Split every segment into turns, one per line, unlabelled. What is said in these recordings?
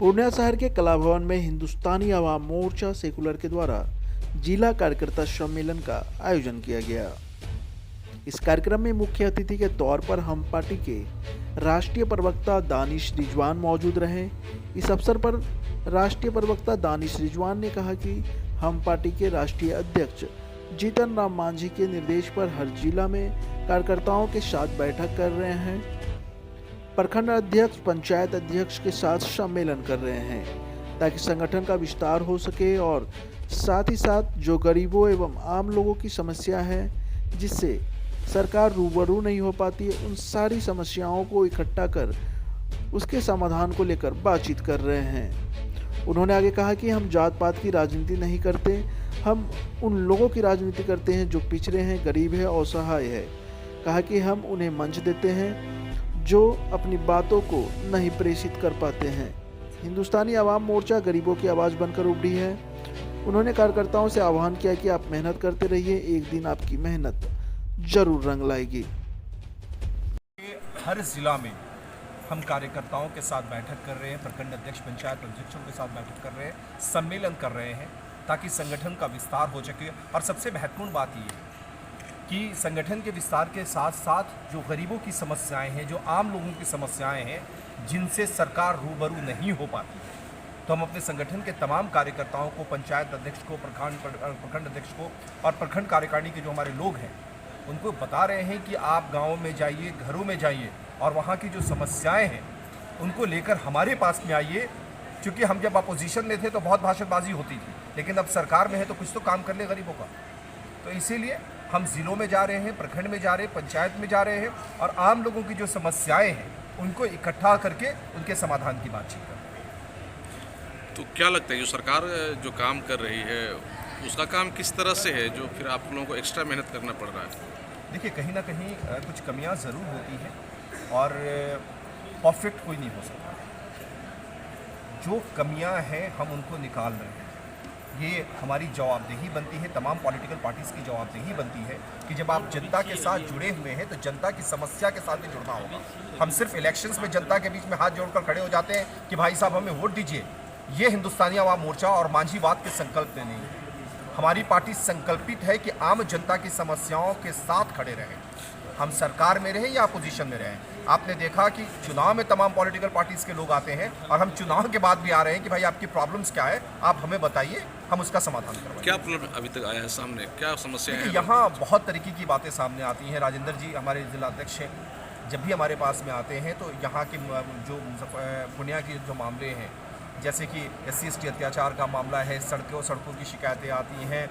पूर्णिया शहर के कला भवन में हिंदुस्तानी आवाम मोर्चा सेकुलर के द्वारा जिला कार्यकर्ता सम्मेलन का आयोजन किया गया। इस कार्यक्रम में मुख्य अतिथि के तौर पर हम पार्टी के राष्ट्रीय प्रवक्ता दानिश रिजवान मौजूद रहे। इस अवसर पर राष्ट्रीय प्रवक्ता दानिश रिजवान ने कहा कि हम पार्टी के राष्ट्रीय अध्यक्ष जीतन राम मांझी के निर्देश पर हर जिला में कार्यकर्ताओं के साथ बैठक कर रहे हैं। प्रखंड अध्यक्ष पंचायत अध्यक्ष के साथ सम्मेलन कर रहे हैं ताकि संगठन का विस्तार हो सके और साथ ही साथ जो गरीबों एवं आम लोगों की समस्या है जिससे सरकार रूबरू नहीं हो पाती है, उन सारी समस्याओं को इकट्ठा कर उसके समाधान को लेकर बातचीत कर रहे हैं। उन्होंने आगे कहा कि हम जात पात की राजनीति नहीं करते, हम उन लोगों की राजनीति करते हैं जो पिछड़े हैं, गरीब है, असहाय है। कहा कि हम उन्हें मंच देते हैं जो अपनी बातों को नहीं प्रेषित कर पाते हैं। हिंदुस्तानी आवाम मोर्चा गरीबों की आवाज़ बनकर उभरी है। उन्होंने कार्यकर्ताओं से आह्वान किया कि आप मेहनत करते रहिए, एक दिन आपकी मेहनत जरूर रंग लाएगी।
हर जिला में हम कार्यकर्ताओं के साथ बैठक कर रहे हैं, प्रखंड अध्यक्ष पंचायत अध्यक्षों के साथ बैठक कर रहे हैं, सम्मेलन कर रहे हैं ताकि संगठन का विस्तार हो सके। और सबसे महत्वपूर्ण बात ये है कि संगठन के विस्तार के साथ साथ जो गरीबों की समस्याएं हैं, जो आम लोगों की समस्याएं हैं जिनसे सरकार रूबरू नहीं हो पाती, तो हम अपने संगठन के तमाम कार्यकर्ताओं को, पंचायत अध्यक्ष को, प्रखंड अध्यक्ष को और प्रखंड कार्यकारिणी के जो हमारे लोग हैं उनको बता रहे हैं कि आप गाँव में जाइए, घरों में जाइए और वहाँ की जो समस्याएँ हैं उनको लेकर हमारे पास में आइए। क्योंकि हम जब अपोजिशन में थे तो बहुत भाषणबाजी होती थी, लेकिन अब सरकार में है तो कुछ तो काम कर ले गरीबों का। तो इसीलिए हम ज़िलों में जा रहे हैं, प्रखंड में जा रहे हैं, पंचायत में जा रहे हैं और आम लोगों की जो समस्याएं हैं उनको इकट्ठा करके उनके समाधान की बातचीत कर रहे हैं।
तो क्या लगता है जो सरकार जो काम कर रही है उसका काम किस तरह से है जो फिर आप लोगों को एक्स्ट्रा मेहनत करना पड़ रहा है?
देखिए, कहीं ना कहीं कुछ कमियां ज़रूर होती हैं और परफेक्ट कोई नहीं हो सकता। जो कमियां हैं हम उनको निकाल रहे हैं। ये हमारी जवाबदेही बनती है, तमाम पॉलिटिकल पार्टीज़ की जवाबदेही बनती है कि जब आप जनता के साथ जुड़े हुए हैं तो जनता की समस्या के साथ भी जुड़ना होगा। हम सिर्फ इलेक्शंस में जनता के बीच में हाथ जोड़कर खड़े हो जाते हैं कि भाई साहब हमें वोट दीजिए। ये हिंदुस्तानी आवाम मोर्चा और मांझीवाद के संकल्प में नहीं है। हमारी पार्टी संकल्पित है कि आम जनता की समस्याओं के साथ खड़े रहें, हम सरकार में रहें या अपोजिशन में रहें। आपने देखा कि चुनाव में तमाम पॉलिटिकल पार्टीज़ के लोग आते हैं और हम चुनाव के बाद भी आ रहे हैं कि भाई आपकी प्रॉब्लम्स क्या है, आप हमें बताइए, हम उसका समाधान करवाएं।
क्या प्रॉब्लम अभी तक आया है सामने, क्या समस्या है?
यहाँ बहुत तरीके की बातें सामने आती हैं। राजेंद्र जी हमारे जिला अध्यक्ष हैं, जब भी हमारे पास में आते हैं तो यहाँ के जो पूर्णिया के जो मामले हैं, जैसे कि SC/ST अत्याचार का मामला है, सड़कों की शिकायतें आती हैं,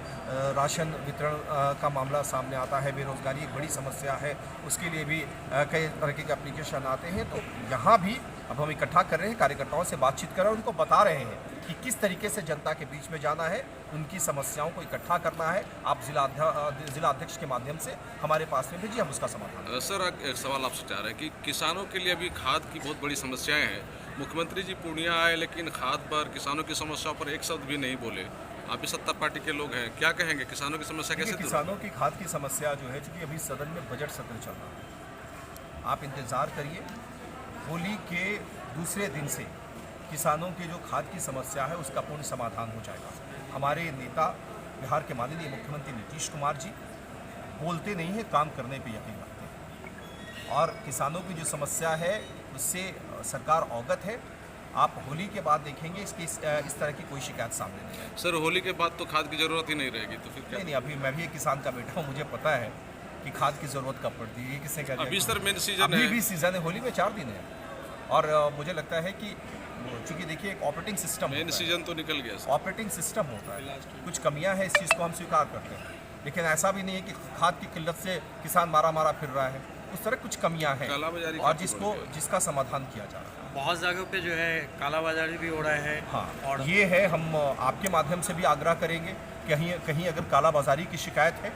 राशन वितरण का मामला सामने आता है, बेरोज़गारी एक बड़ी समस्या है, उसके लिए भी कई तरह के एप्लीकेशन आते हैं। तो यहाँ भी अब हम इकट्ठा कर रहे हैं, कार्यकर्ताओं से बातचीत कर रहे हैं, उनको बता रहे हैं कि किस तरीके से जनता के बीच में जाना है, उनकी समस्याओं को इकट्ठा करना है। आप जिला अध्यक्ष के माध्यम से हमारे पास में भेजिए, हम उसका समाधान।
सर, एक सवाल आपसे चाह रहे हैं कि किसानों के लिए अभी खाद की बहुत बड़ी समस्याएं हैं। मुख्यमंत्री जी पूर्णिया आए लेकिन खाद पर, किसानों की समस्याओं पर एक शब्द भी नहीं बोले। आप भी सत्ता पार्टी के लोग हैं, क्या कहेंगे किसानों की समस्या कैसे?
किसानों की खाद की समस्या जो है, चूँकि अभी सदन में बजट सत्र चल रहा है, आप इंतज़ार करिए, होली के दूसरे दिन से किसानों की जो खाद की समस्या है उसका पूर्ण समाधान हो जाएगा। हमारे नेता बिहार के माननीय मुख्यमंत्री नीतीश कुमार जी बोलते नहीं हैं, काम करने पे यकीन रखते हैं और किसानों की जो समस्या है उससे सरकार अवगत है। आप होली के बाद देखेंगे इस तरह की कोई शिकायत सामने नहीं है।
सर, होली के बाद तो खाद की ज़रूरत ही नहीं रहेगी, तो फिर क्या?
नहीं, अभी मैं भी एक किसान का बेटा हूँ, मुझे पता है कि खाद की ज़रूरत कब पड़ती है। ये किसने कहा?
अभी सर मेन सीजन है,
अभी भी सीज़न है, होली में 4 दिन है और मुझे लगता है कि चूँकि देखिए एक ऑपरेटिंग सिस्टम,
मेन सीजन तो निकल गया सर।
ऑपरेटिंग सिस्टम होता है, कुछ कमियां हैं, इस चीज़ को हम स्वीकार करते हैं, लेकिन ऐसा भी नहीं है कि खाद की किल्लत से किसान मारा फिर रहा है। उस तरह कुछ कमियां हैं और जिसका समाधान किया जा रहा है।
बहुत जगहों पे जो है कालाबाजारी भी हो रहा है।
हाँ, और ये है, हम आपके माध्यम से भी आग्रह करेंगे कहीं अगर कालाबाजारी की शिकायत है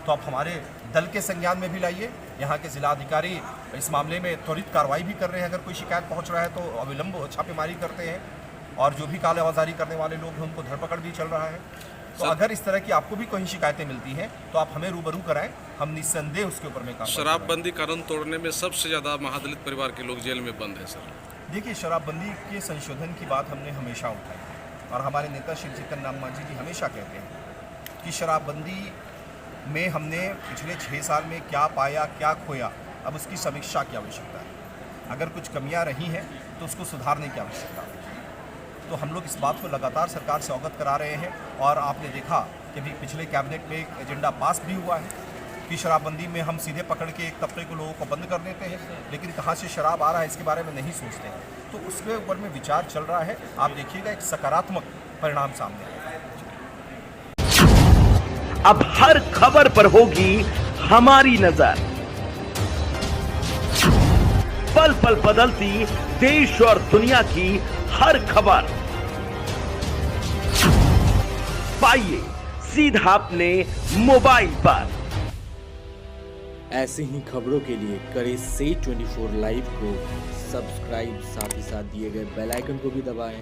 तो आप हमारे दल के संज्ञान में भी लाइए। यहाँ के जिलाधिकारी इस मामले में त्वरित कार्रवाई भी कर रहे हैं। अगर कोई शिकायत पहुँच रहा है तो अविलंब छापेमारी करते हैं और जो भी कालाबाजारी करने वाले लोग हैं उनको धरपकड़ भी चल रहा है। तो अगर इस तरह की आपको भी कोई शिकायतें मिलती हैं तो आप हमें रूबरू कराएं, हम निस्संदेह उसके ऊपर में काम।
शराबबंदी कानून तोड़ने में सबसे ज़्यादा महादलित परिवार के लोग जेल में बंद हैं सर।
देखिए, शराबबंदी के संशोधन की बात हमने हमेशा उठाई है और हमारे नेता श्री जीतन राम मांझी जी हमेशा कहते हैं कि शराबबंदी में हमने पिछले 6 साल में क्या पाया, क्या खोया, अब उसकी समीक्षा की आवश्यकता है। अगर कुछ कमियां रही हैं तो उसको सुधारने की आवश्यकता है। तो हम लोग इस बात को लगातार सरकार से अवगत करा रहे हैं और आपने देखा कि अभी पिछले कैबिनेट में एक एजेंडा पास भी हुआ है कि शराबबंदी में हम सीधे पकड़ के एक तबके को लोगों को बंद कर देते हैं, लेकिन कहाँ से शराब आ रहा है इसके बारे में नहीं सोचते हैं। तो उसके ऊपर में विचार चल रहा है। आप देखिएगा एक सकारात्मक परिणाम सामने आएगा।
अब हर खबर पर होगी हमारी नजर। पल पल बदलती देश और दुनिया की हर खबर पाइए सीधा अपने मोबाइल पर।
ऐसे ही खबरों के लिए करें से 24 लाइव को सब्सक्राइब, साथ ही साथ दिए गए बेल आइकन को भी दबाएं